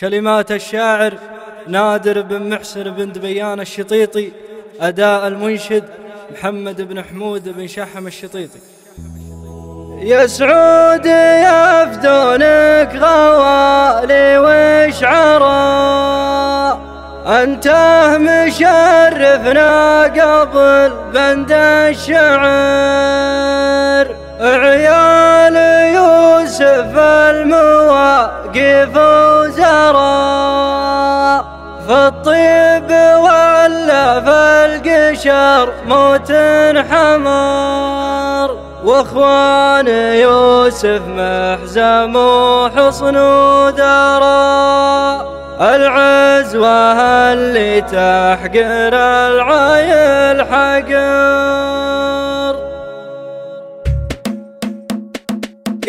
كلمات الشاعر نادر بن محسن بن دبيان الشطيطي، أداء المنشد محمد بن حمود بن شحم الشطيطي. يا سعود يفدونك غوالي وشعراء، أنت مشرفنا قبل بند الشعر. عيال يوسف المواقف وزراء، في الطيب ولا في القشر موت حمار. واخوان يوسف محزم وحصن ودراء، العزوة اللي تحقر العايل حقر.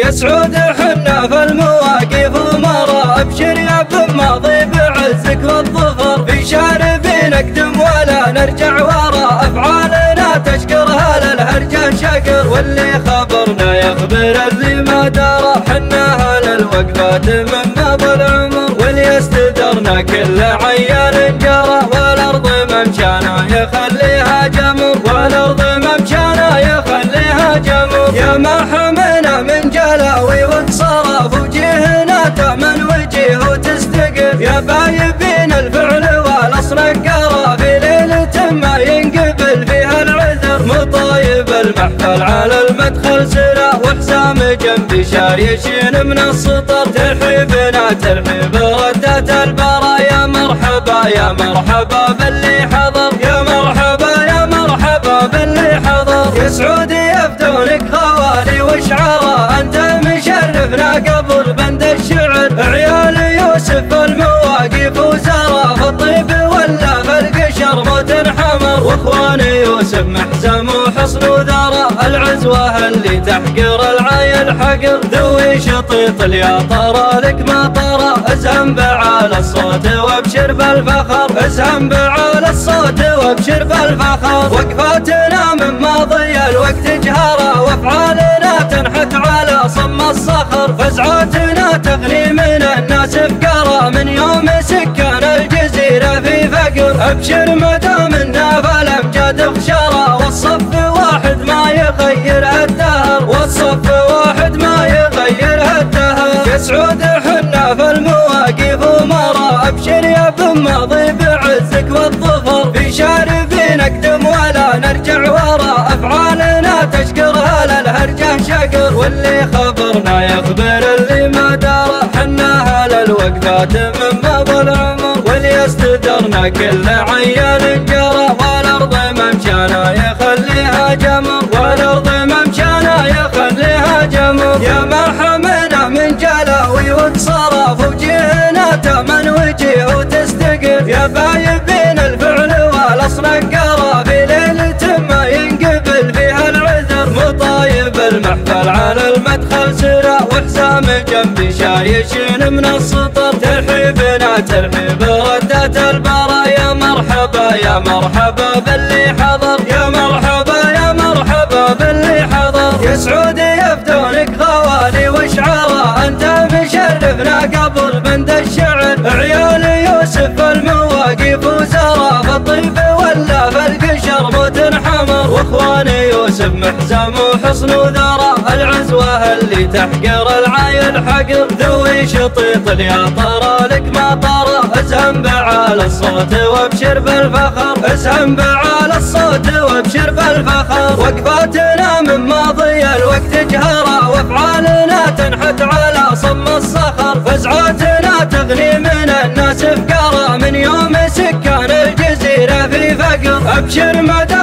يا سعود حنا في المواقف ومرا، ابشر يا بماضي بعزك والظفر. في شاربي نقدم ولا نرجع ورا، افعالنا تشكرها للهرجان شكر. واللي خبرنا يخبر اللي ما درى، حنا اهل الوقفات من مضى العمر. واللي استدرنا كل عيال جرى، والارض ممشانا يخليها جمر. والارض ممشانا يخليها جمر. يا ما حمنا من جلاوي وتصرف، وجيهنا تأمن وجيه وتستقف. يا بايبين الفعل والاصل قرا، في ليلة ما ينقبل فيها العذر. مطايب المحفل على المدخل سرا، وحسام جنبي شاريشين من السطر. ترحيبنا ترحيب ردة البرا، يا مرحبا يا مرحبا باللي حضر. يا مرحبا يا مرحبا باللي حضر. يا سعود يفدونك غوالي وشعراء، انت مشرفنا قبل بند الشعر. عيال يوسف المواقف وزراء، في الطيب ولا في القشر موت حمر. واخوان يوسف محزم وحصن وذرى، العزوة اللي تحقر العايل حقر. ذوي شطيط يا طرى لك ما طرى، ازهم بعال الصوت وابشر بالفخر. ازهم بعال الصوت وابشر بالفخر. وقفاتنا من ماضي الوقت جهرة، وافعالنا تنحت على صم الصخر. فزعاتنا تغني من الناس فقرا، من يوم سكان الجزيرة في فقر. ابشر مدامنا فالامجاد خشرة، والصف واحد ما يغيرها الدهر. والصف واحد ما يغيرها الدهر. يا سعود حنا في المواقف ومرا، ابشر يا بماضي بعزك والظفر. في شاربي نقدم ولا نرجع ورا، افعالنا تشكرها للهرجان شكر. واللي خبرنا يخبر اللي ما درى، حنا اهل الوقفات من مضى العمر. واللي استدرنا كل عيال جرى، والارض ممشانا يخليها جمر. والارض ممشانا يخليها جمر. يا ما حمنا من جلاوي وتصرف، وجيهنا تأمن وجيه وتستقف. يا بايبين الفعل والاصل قرا، في ليلة ما ينقبل فيها العذر. مطايب المحفل على المدخل سرا، وحسام جنبي شايشين من السطر. ترحيبنا ترحيب ردة البرا، يا مرحبا يا مرحبا باللي حضر. يا مرحبا يا مرحبا باللي حضر. يا سعود يفدونك غوالي وشعراء، انت مشرفنا قبل بند الشعر. عيال يوسف المواقف وزراء، في الطيب ولا في القشر موت حمر. واخوان يوسف محزم وحصن وذرى، العزوة اللي تحقر العايل حقر. ذوي شطيط يا طرى لك ما طرى، ازهم بعال الصوت وابشر بالفخر. ازهم بعال الصوت وابشر بالفخر. وقفاتنا من ماضي الوقت جهرة، وافعالنا تنحت على صم الصخر. فزعاتنا تغني من الناس فقرا، من يوم سكان الجزيرة في فقر. ابشر مدى